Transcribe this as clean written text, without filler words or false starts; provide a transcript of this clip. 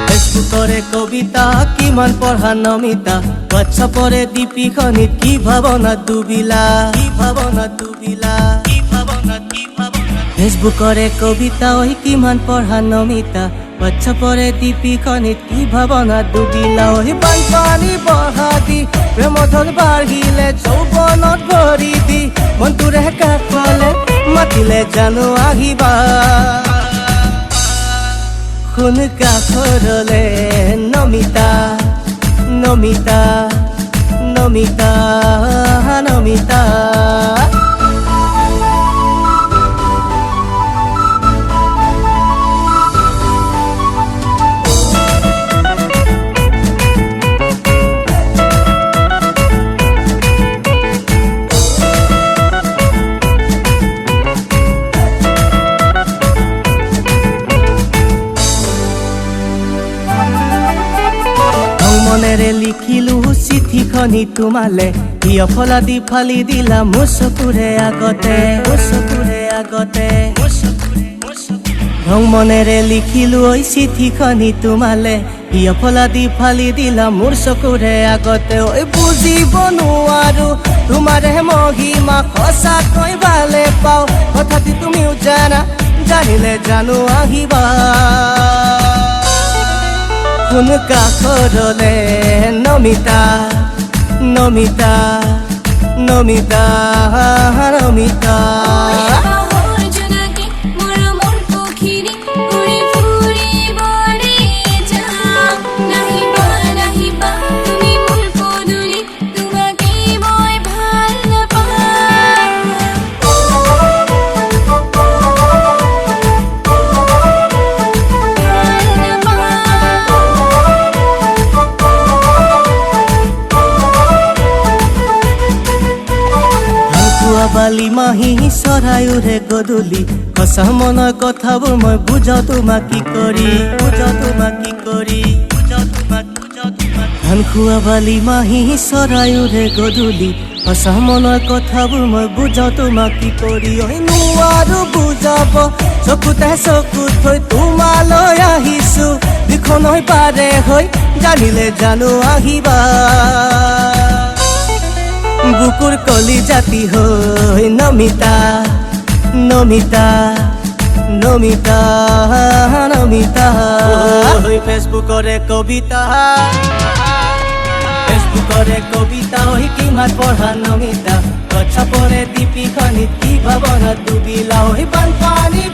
ফেসবুকৰে কবিতা কিমান পঢ়া নমিতা হোৱাটছআপৰে দীপিখনিত কি ভাৱনা ডুবিলা ফেসবুকৰে কবিতা ঐ কিমান পঢ়া নমিতা হোৱাটছআপৰে দীপিখনিত কি ভাৱনা ডুবিলা ঐ বানপানী বঢ়া দি প্ৰেমধল বাঢ়িলে যৌৱনত ভৰি দি মনটোৰে কাষলে মাতিলে জানো আহিবা খুন কাষৰলে নমিতা নমিতা নমিতা নমিতা মনেৰে লিখিলো চিঠিখনি তোমালে ইয়ফলা দি ফালি দিলা মোৰ চকুৰে আগতে ৰং মনেৰে লিখিলো ঐ চিঠিখনি তোমালে ইয়ফলা দি ফালি দিলা মোৰ চকুৰে আগতে ঐ বুজিব নোৱাৰো তোমাৰে মহিমা সঁচাকৈ ভালে পাওঁ কথাটি তুমিও জানিলে জানো আহিবা খুন কাষৰলে নমিতা নমিতা নমিতা নমিতা বালি মাহি চৰাইৰে গধূলি সঁচা মনৰ কথাবোৰ মই বুজাও তোমাক কি কৰি ধান খোৱা বালি মাহি চৰাইৰে গধূলি সঁচা মনৰ কথাবোৰ মই বুজাও তোমাক কি কৰি নোৱাৰো বুজাব চকুতে চকু থৈ তোমালৈ আহিছো লিখন হৈ পাৰে হৈ জানিলে জানো আহিবা বুকুৰ কলি জাতি হৈ নমিতা নমিতা নমিতা নমিতা ফেসবুকৰে কবিতা হৈ কিমান পঢ়া নমিতা হোৱাটছআপৰে দীপিখনিত কি ভাৱনা ডুবিলা হৈ বানপানী